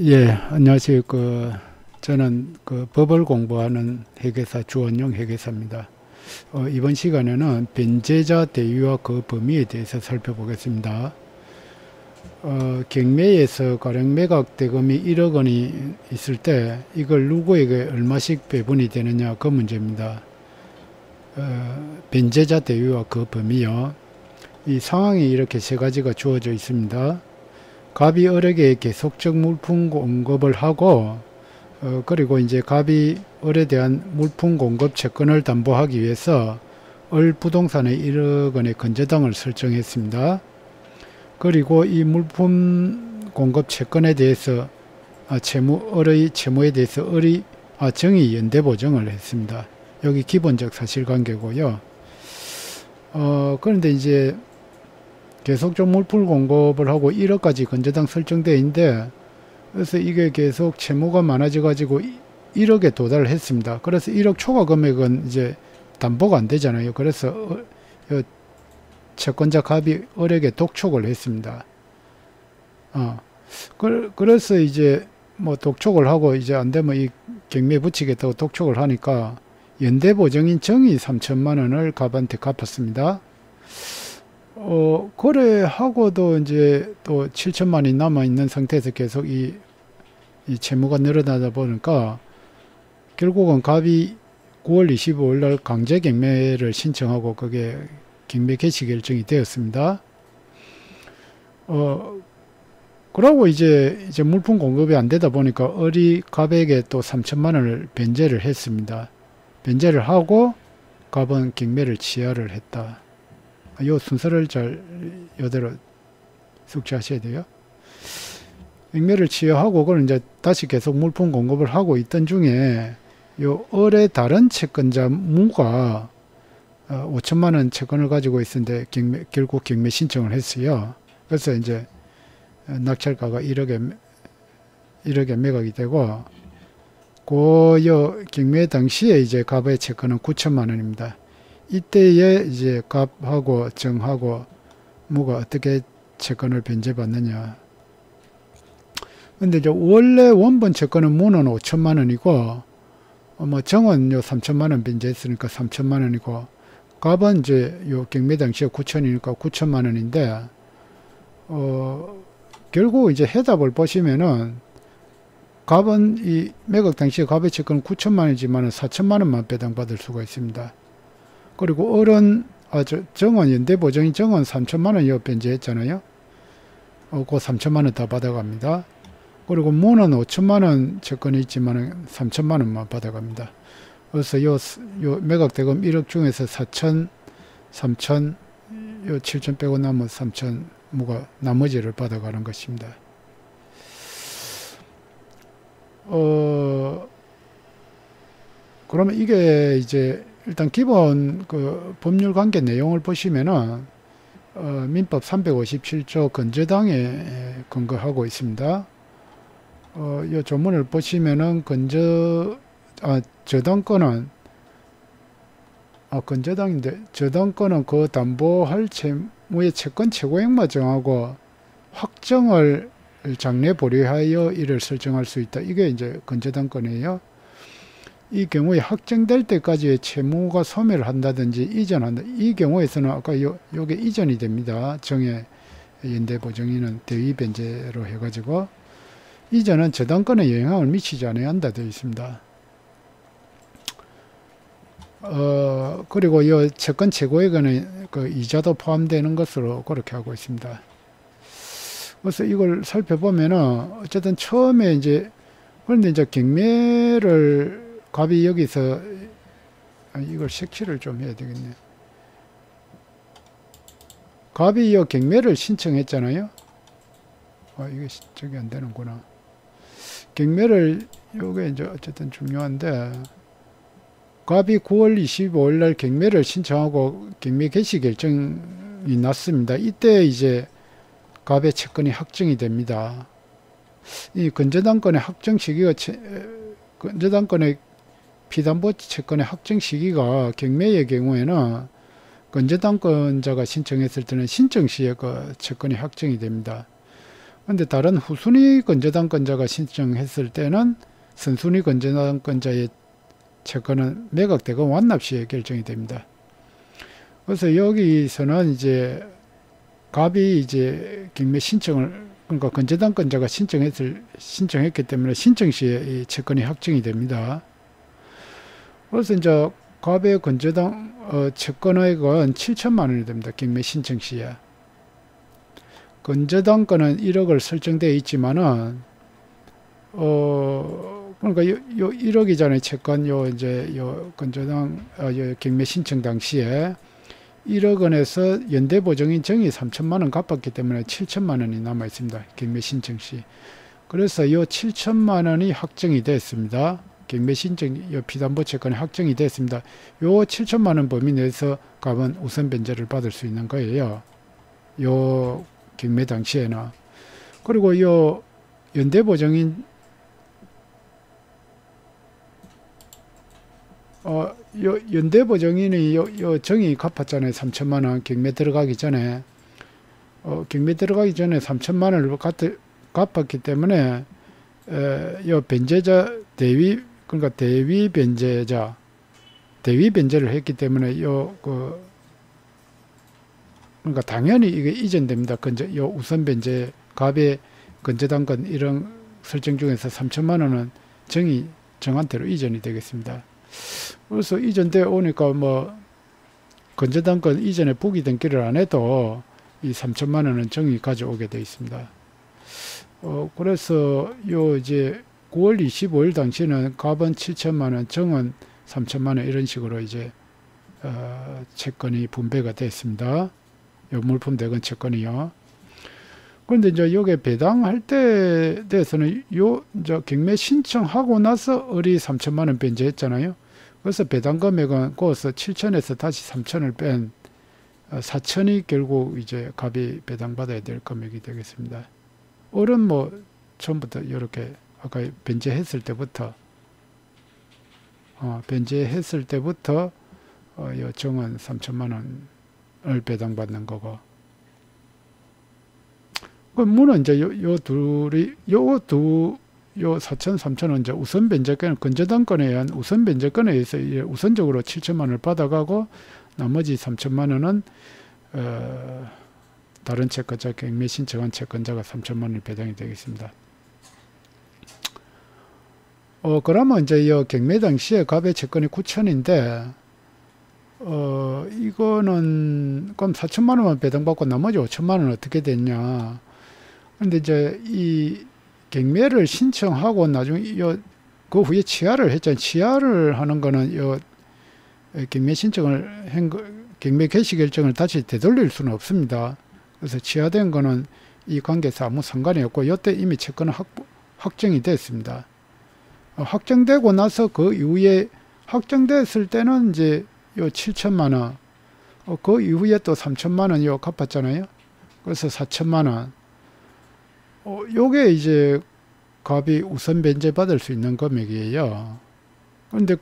예, 안녕하세요. 저는 법을 공부하는 회계사 주원용 회계사입니다. 이번 시간에는 변제자 대위와 그 범위에 대해서 살펴보겠습니다. 경매에서 가령 매각 대금이 1억 원이 있을 때 이걸 누구에게 얼마씩 배분이 되느냐 그 문제입니다. 변제자 대위와 그 범위요. 이 상황이 이렇게 세 가지가 주어져 있습니다. 갑이 을에게 계속적 물품 공급을 하고 그리고 이제 갑이 을에 대한 물품 공급 채권을 담보하기 위해서 을 부동산의 1억 원의 건저당을 설정했습니다. 그리고 이 물품 공급 채권에 대해서 을의 채무에 대해서 을이 정의 연대 보증을 했습니다. 여기 기본적 사실관계고요. 그런데 이제 계속적 물품 공급을 하고 1억까지 건저당 설정되어 있는데, 그래서 이게 계속 채무가 많아져 가지고 1억에 도달을 했습니다. 그래서 1억 초과 금액은 이제 담보가 안 되잖아요. 그래서 채권자 갑이 을에게 독촉을 했습니다. 그래서 이제 뭐 독촉을 하고 이제 안 되면 이 경매에 붙이겠다고 독촉을 하니까 연대보증인 정의 3천만 원을 갑한테 갚았습니다. 거래하고도 이제 또 7천만이 남아있는 상태에서 계속 이 채무가 늘어나다 보니까 결국은 갑이 9월 25일 날 강제 경매를 신청하고 그게 경매 개시 결정이 되었습니다. 그러고 이제 물품 공급이 안 되다 보니까 을이 갑에게 또 3천만 원을 변제를 했습니다. 변제를 하고 갑은 경매를 취하를 했다. 요 순서를 잘 이대로 숙지하셔야 돼요. 경매를 취하하고 그걸 이제 다시 계속 물품 공급을 하고 있던 중에 요 을의 다른 채권자 무가 5천만 원 채권을 가지고 있었는데 결국 경매 신청을 했어요. 그래서 이제 낙찰가가 1억에 매각이 되고 그 경매 당시에 이제 갑의 채권은 9천만 원입니다. 이때에 이제 갑하고 정하고 무가 어떻게 채권을 변제받느냐. 근데 이제 원래 원본 채권은 무는 5천만 원이고, 뭐 정은 요 3천만 원 변제했으니까 3천만 원이고, 갑은 이제 요 경매 당시에 9천이니까 9천만 원인데, 결국 이제 해답을 보시면은, 갑은 이 매각 당시에 갑의 채권은 9천만 원이지만 4천만 원만 배당받을 수가 있습니다. 그리고 을은 정원 연대보증인 정원 3천만 원 변제했잖아요. 그 3천만 원 다 받아갑니다. 그리고 무는 5천만 원 채권이 있지만 3천만 원만 받아갑니다. 그래서 요 매각 대금 1억 중에서 4천, 3천, 요 7천 빼고 남은 3천 무가 나머지를 받아가는 것입니다. 그러면 이게 이제 일단 기본 법률 관계 내용을 보시면은 민법 357조 건저당에 근거하고 있습니다. 이 조문을 보시면은 저당권은 그 담보할 채무의 채권 최고액만 정하고 확정을 장래 보류하여 이를 설정할 수 있다. 이게 이제 건저당권이에요. 이 경우에 확정될 때까지의 채무가 소멸을 한다든지 이전한다. 이 경우에서는 아까 요게 이전이 됩니다. 정의 연대보증인은 대위 변제로 해가지고 이전은 저당권에 영향을 미치지 않아야 한다 되어 있습니다. 그리고 이 채권 최고액은 이자도 포함되는 것으로 그렇게 하고 있습니다. 그래서 이걸 살펴보면은 어쨌든 처음에 그런데 이제 경매를 갑이 여기서 이걸 색칠을 좀 해야 되겠네. 갑이 이 경매를 신청했잖아요. 이게 저기 안 되는구나. 경매를 요게 이제 어쨌든 중요한데 갑이 9월 25일 날 경매를 신청하고 경매 개시 결정이 났습니다. 이때 이제 갑의 채권이 확정이 됩니다. 이 건저당권의 확정 시기가 건저당권의 피담보 채권의 확정 시기가 경매의 경우에는 건저당권자가 신청했을 때는 신청 시에 그 채권이 확정이 됩니다. 근데 다른 후순위 건저당권자가 신청했을 때는 선순위 건저당권자의 채권은 매각되고 완납 시에 결정이 됩니다. 그래서 여기서는 이제 갑이 이제 경매 신청을, 그러니까 건저당권자가 신청했기 때문에 신청 시에 이 채권이 확정이 됩니다. 그래서 이제 갑의 건저당 채권액은 7천만 원이 됩니다. 경매 신청 시에. 건저당권은 1억을 설정되어 있지만은 그러니까 요 1억이잖아요. 채권 이제 건저당 경매 신청 당시에 1억 원에서 연대보증인 정의 3천만 원 갚았기 때문에 7천만 원이 남아 있습니다. 경매 신청 시. 그래서 이 7천만 원이 확정이 됐습니다. 경매 신청 피담보 채권이 확정이 됐습니다. 요 7천만 원 범위 내에서 갑은 우선 변제를 받을 수 있는 거예요. 요 경매 당시에는. 그리고 요 연대보증인 연대보증인이 요 정의 갚았잖아요. 3천만 원 경매 들어가기 전에. 경매 들어가기 전에 3천만 원을 갚았기 때문에 요 변제자 그러니까 대위 변제를 했기 때문에 그러니까 당연히 이게 이전됩니다. 요 우선 변제 갑의 건저당권 이런 설정 중에서 3천만 원은 정한 대로 이전이 되겠습니다. 그래서 이전돼 오니까 뭐 건저당권 이전에 부기 등기를 안 해도 이 3천만 원은 정이 가져오게 되어 있습니다. 그래서 요 이제 9월 25일 당시에는 갑은 7천만 원, 정은 3천만 원 이런 식으로 이제 채권이 분배가 됐습니다. 요 물품 대금 채권이요. 그런데 이제 요게 배당할 때 대해서는 이제 경매 신청하고 나서 을이 3천만 원 변제했잖아요. 그래서 배당 금액은 거기서 7천에서 다시 3천을 뺀 4천이 결국 이제 갑이 배당받아야 될 금액이 되겠습니다. 을은 뭐 처음부터 이렇게 아까 변제했을 때부터 요 정은 3천만 원을 배당받는 거고. 그 물론 이제 요 4천, 3천은 이제 우선 변제권, 건저당권에 의한 우선 변제권에 의해서 우선적으로 7천만 원을 받아가고 나머지 3천만 원은 다른 채권자, 경매 신청한 채권자가 3천만 원이 배당이 되겠습니다. 그러면 이제 이 경매 당시에 갑의 채권이 9천인데 이거는 그럼 4천만 원만 배당받고 나머지 5천만 원은 어떻게 됐냐? 근데 이제 이 경매를 신청하고 나중에 그 후에 취하를 했잖아요. 취하를 하는 거는 경매 신청을 경매 개시 결정을 다시 되돌릴 수는 없습니다. 그래서 취하된 거는 이 관계에서 아무 상관이 없고 이때 이미 채권은 확정이 됐습니다. 확정되고 나서 그 이후에 확정됐을 때는 이제 요 7천만 원, 그 이후에 또 3천만 원 갚았잖아요. 그래서 4천만 원. 요게 이제 갑이 우선 변제 받을 수 있는 금액이에요. 그런데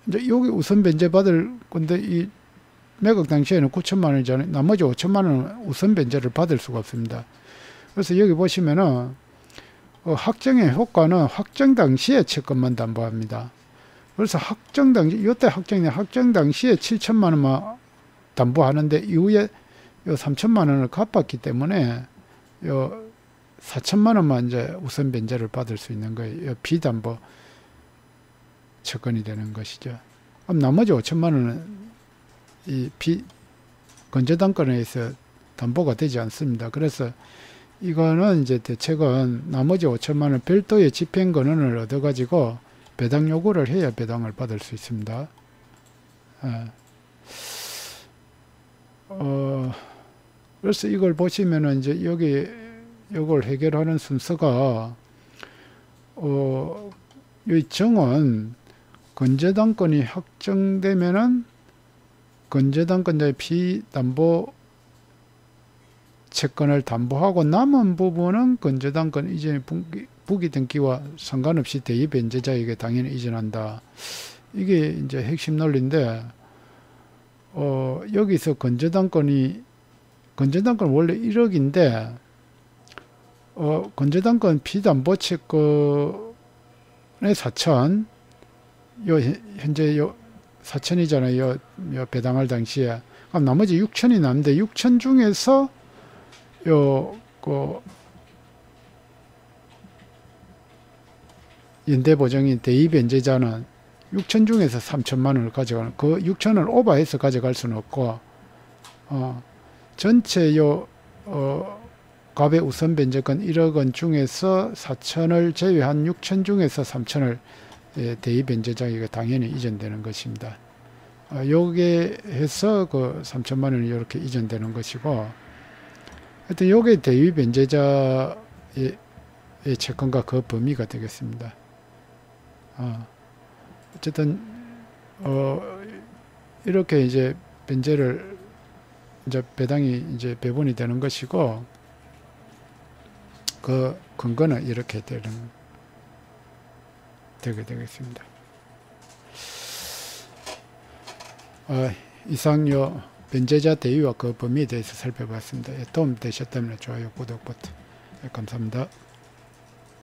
이제 여기 우선 변제 받을 건데 이 매각 당시에는 9천만 원이잖아요. 나머지 5천만 원은 우선 변제를 받을 수가 없습니다. 그래서 여기 보시면은 확정의 효과는 확정 당시에 채권만 담보합니다. 그래서 이때 확정 당시에 7천만 원만 담보하는데 이후에 요 3천만 원을 갚았기 때문에 요 4천만 원만 이제 우선 변제를 받을 수 있는 거예요. 요 비담보 채권이 되는 것이죠. 그럼 나머지 5천만 원은 이 건저당권에 의해서 담보가 되지 않습니다. 그래서 이거는 이제 대책은 나머지 5천만 원 별도의 집행권을 얻어가지고 배당 요구를 해야 배당을 받을 수 있습니다. 그래서 이걸 보시면은 이제 이걸 해결하는 순서가 이 정은 건저당권이 확정되면은 건저당권자의 피담보 채권을 담보하고 남은 부분은 건저당권 이전의 부기 등기와 상관없이 대위 변제자에게 당연히 이전한다. 이게 이제 핵심 논리인데 여기서 건저당권이 건전당권 원래 1억인데 건전당권 피담보채권의 4천, 현재 4천이잖아요. 요 배당할 당시에. 그럼 나머지 6천이 남는데 6천 중에서 연대보증인 대의변제자는 6천 중에서 3천만 원을 가져가는, 그 6천을 오버해서 가져갈 수는 없고, 전체 갑의 우선 변제권 1억 원 중에서 4천을 제외한 6천 중에서 3천을 대의변제자에게 당연히 이전되는 것입니다. 요게 해서 그 3천만 원이 이렇게 이전되는 것이고, 하여튼 요게 대의변제자의 채권과 그 범위가 되겠습니다. 어쨌든 이렇게 이제 변제를 이제 배당이 이제 배분이 되는 것이고, 그 근거는 이렇게 되게 되겠습니다. 이상 변제자 대위와 그 범위에 대해서 살펴봤습니다. 도움 되셨다면 좋아요, 구독 버튼 감사합니다.